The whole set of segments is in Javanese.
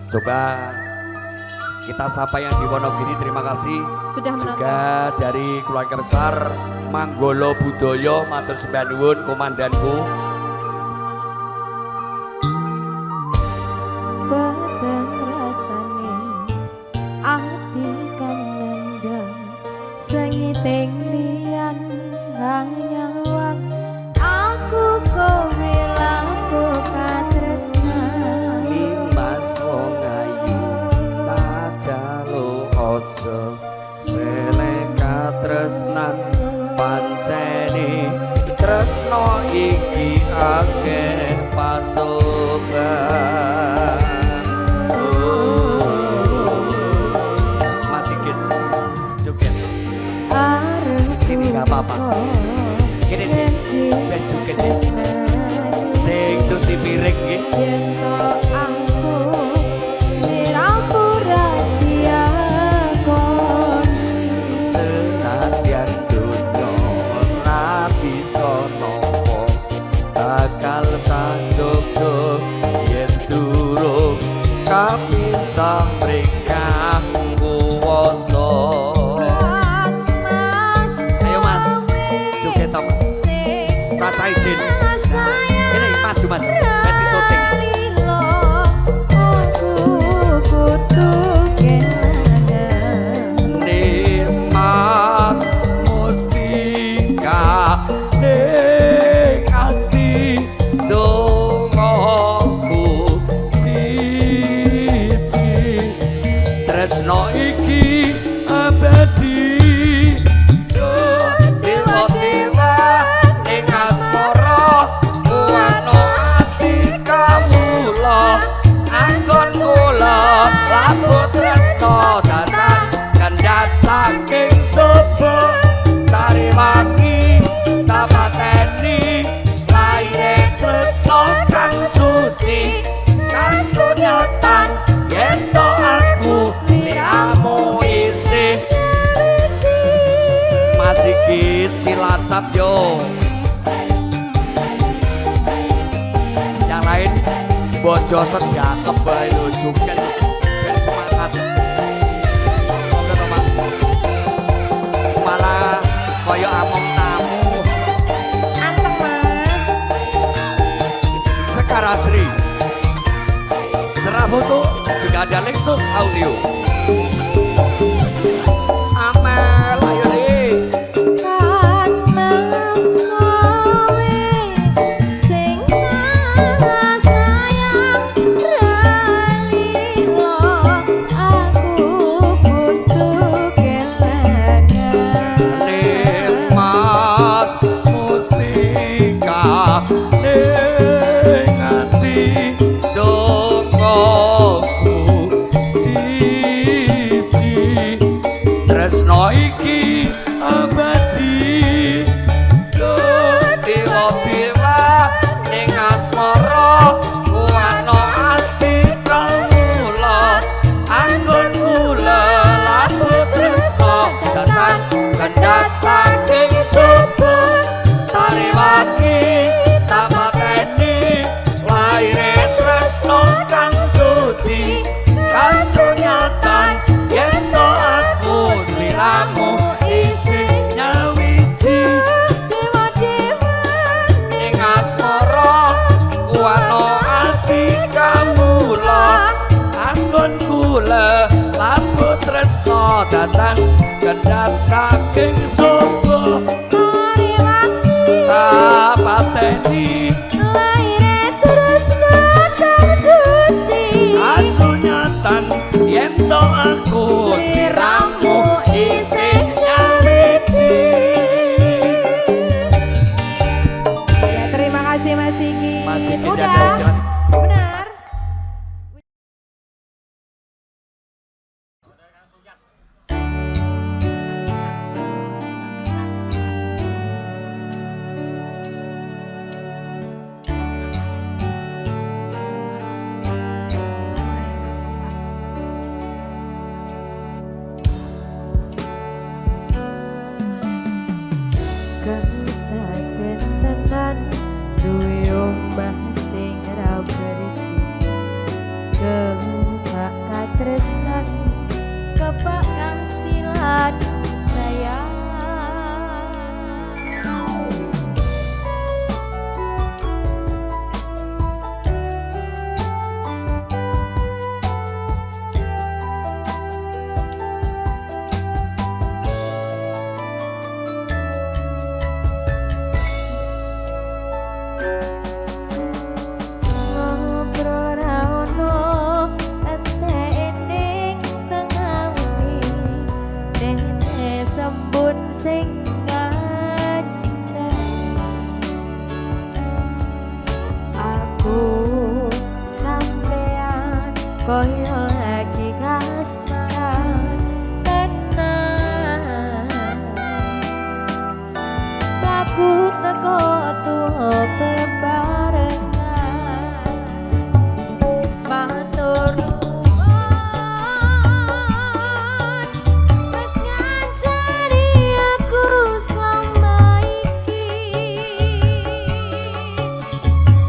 Coba kita sapa yang di Wonogiri, terima kasih. Sudah menonton. Juga dari keluarga besar Manggolo Budoyo, matur sembah nuwun komandanku. Peteng rasane ati kang nendang sengiting liyan hanya wak aku kowe lapo katresna Mas wong ayu tak jalo ojo selek katresnan panceni tresno iki akeh pacoban. Sini gak apa-apa. Gini Cik, ben joget sing cuci piring nggih. yen to aku sliramu rahasia koni Senadyan donya ora bisa nampa bakal tak jogo yen durung kapisah mrikah kuwasa. Rasa izin. Ini maju mas, ganti syuting. Mas Mustika ning ati dongaku siji tresno iki abadi. Saking coba tari wangi tak pateni laire tresno kang suci kang sunyatan yen to aku sliramu isih masih iki Cilacap yo. Yang lain bojo sedia kebae lho joget ben semangat. Malah koyo among tamu anteng mas Sekarasri Seraboto juga ada Lexus Audio Amel ayo nih kan mas kowe sing sayang ralilo aku butuh kelangan Mas Mustika ning ati dongaku siji tresno iki abadi dewa-dewa ning asmara kuwano ati kawula anggon kula laku tresno datang kendhat saking coba tari wangi tak pateni laire tresno kang suci kasunyatan yen to aku sliramu isih nyawiji dewa-dewa ning asmara kuwano ati kawula anggon kula laku tresno datang kendhat saking coba tari wangi tak pateni laire tresno kang suci kasunyatan yen to aku sliramu isih nyawiji. ya terima kasih Mas Sigit Mas Sigit udah ada jalan. benar Ketakutan duwe omah sing ra bersih koyo lagi kasmaran tenan. Aku teko tuwa bebarengan matur nuwun wis ngancani aku selama iki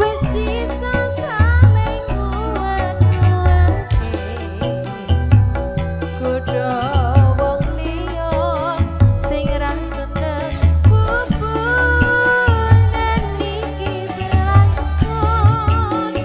wis sisa saling nguwat-nguwati kudu wong liya sing ra seneng hubungan iki berlanjut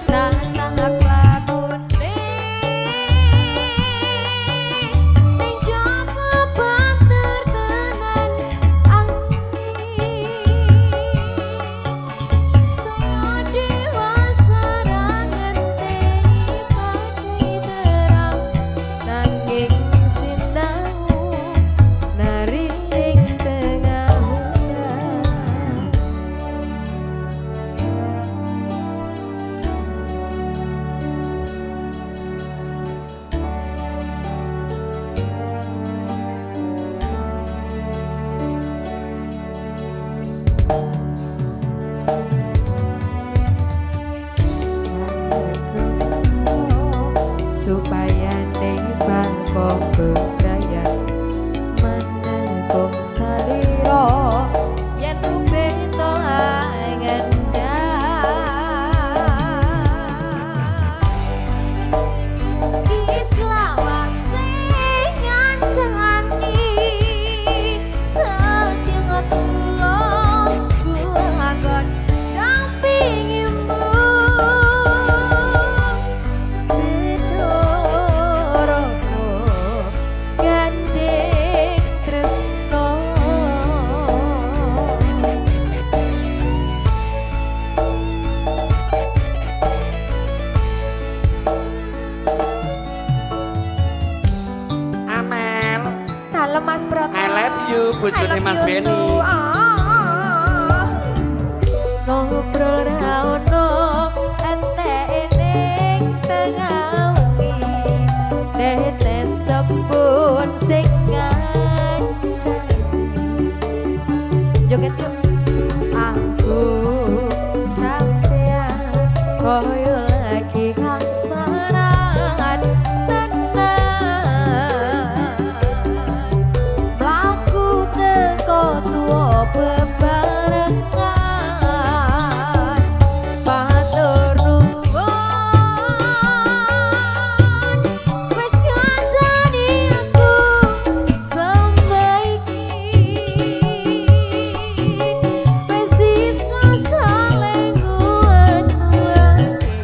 nang lakune ning jaba banter tenan angin saya dewasa ra ngenteni pati terang nanging sinau nari ing tengah hutan. Supaya ning bangkok budaya menekuk salira yen rubeto angendang Islawase ngancani setya tulus buangon dampingimu Bedoroku gandeng tresno Amel, Dalem Mas Broto. I love you, bojone Mas Benny. Ngobrol ra ono enteke ning tengah wengi tetes sembun sing ngancani joget yuk aku sampean koyo lagi kasmaran tenan mlaku teko tuwa bebarengan matur nuwun wis ngancani aku sampai iki wis sisa saling nguwat-nguwati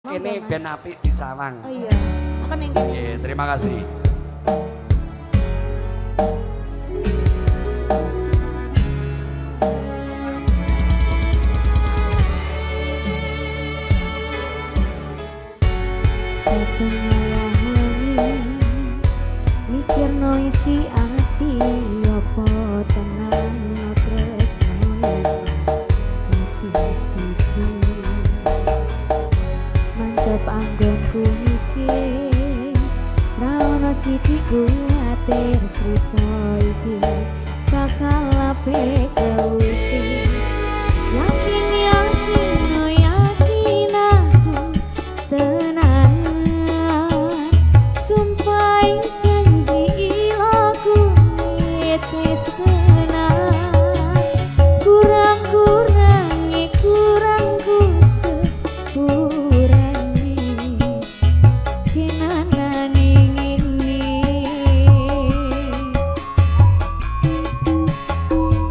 Ini ben apik di Sawang. Oh iya, akan yang gini. Oke, terima kasih. Setengah wengi mikir no isi ati opo tenang no tresno ati siji mantep anggonku mikir ra ono sithik kuwatir cerita iki bakal apik kewiti yakin yakin no yakin aku tenang sumpah janji ilaku netes tenang kurang-kurangi kurangku sepurangi jenengan ini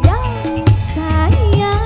ya sayang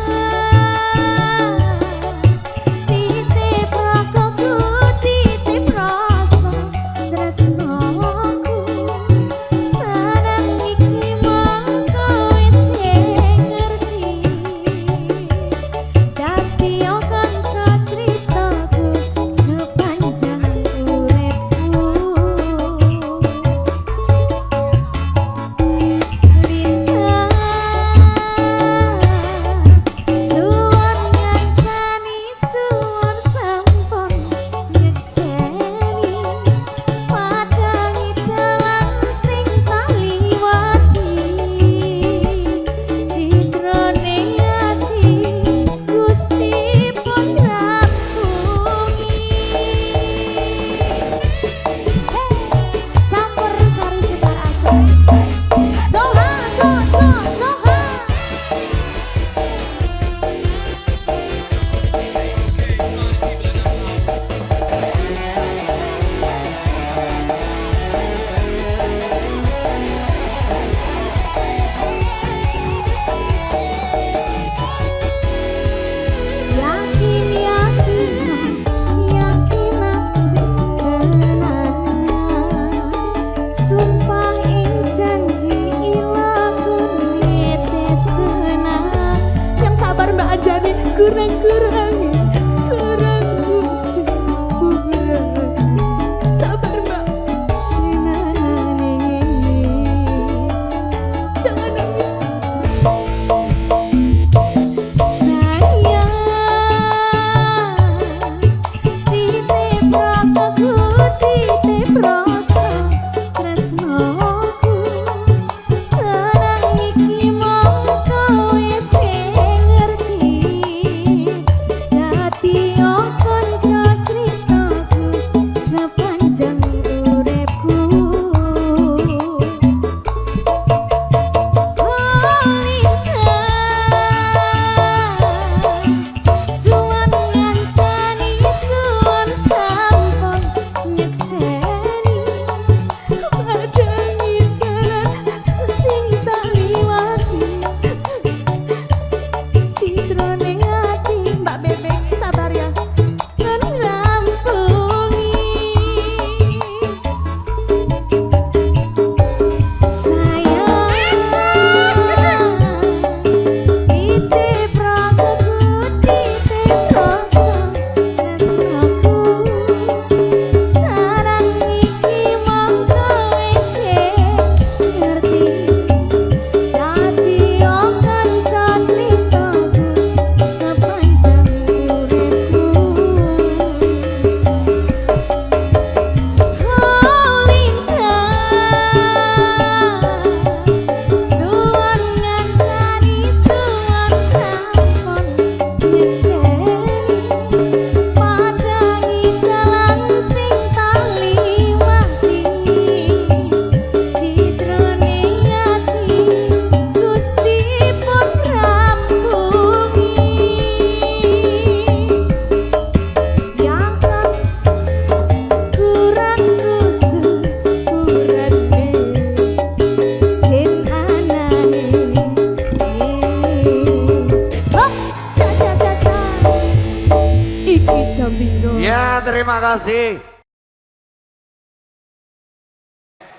jam biru. Ya, terima kasih.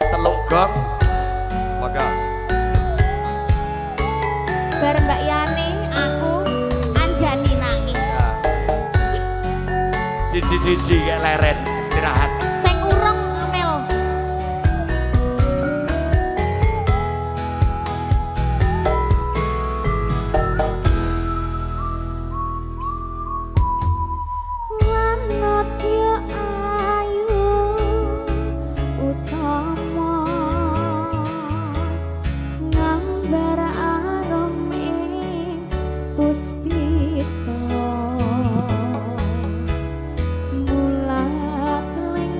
Teluk gong. Maka Bar Mbak Yani, aku Anjani nangis. siji-siji kayak leren istirahat. Sing urung Mel. Wanodya ayu utama ngambar arom ing puspita mulat ling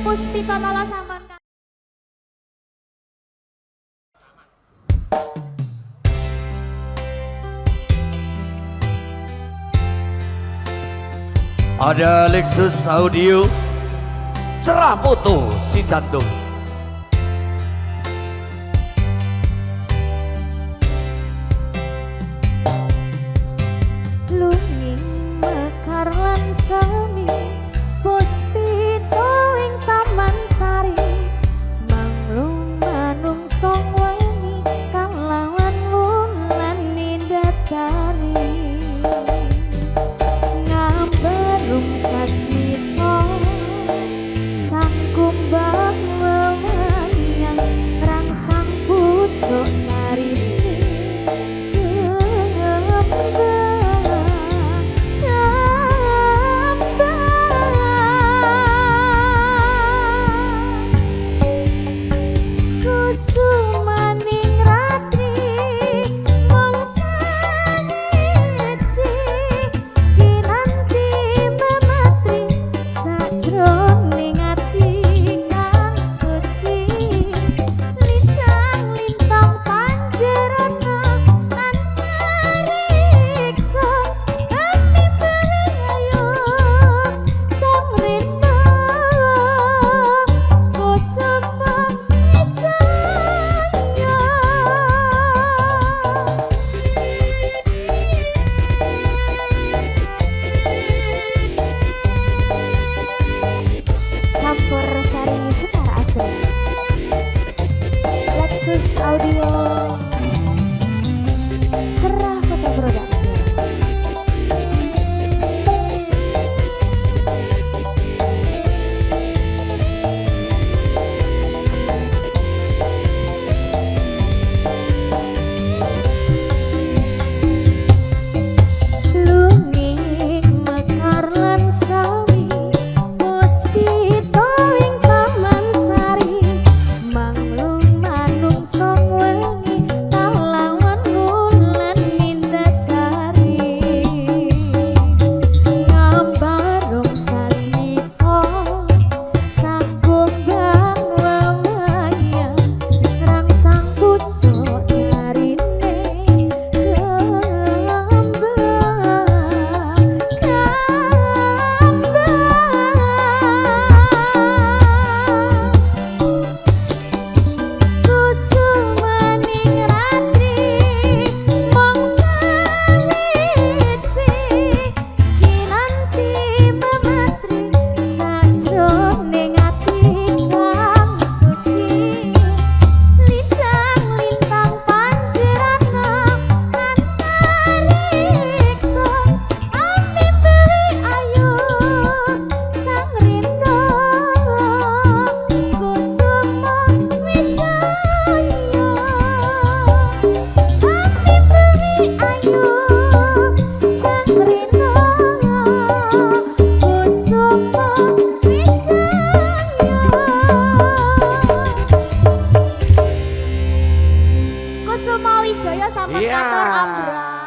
Puspita Tala Sampun. Ada Lexus Audio Cerah Foto Cijantung. Lunging mekar lan semi puspita ing taman sari manglung manungsong wengi kalawan wulan nindatari ngambarung sasmita sang kumbang wewayang rangsang pucuk sarine Kusumaning ratri mangsa ngeci kinanti mematri sajroning ati kang suci lintang-lintang panjerana antariksa kami berayu sang rindu kusuma campur sari setara asli Lexus Audio Cerah Foto Production. Lunging mekar lan sawi puspita ing taman sari manglung manungsong wengi kalawan wulan nindakari ngambarung sasmita sang kumbang wewayang rangsang pucuk sarine Kusumaning ratri mangsa ngeci kinanti mematri sajroning ati kang suci lintang-lintang panjerana antariksa ami beri ayu sang rindu kusuma wijaya ami beri ayu sang rindu kusuma wijaya Kusuma Wijaya sampun Iya. katur ambrah.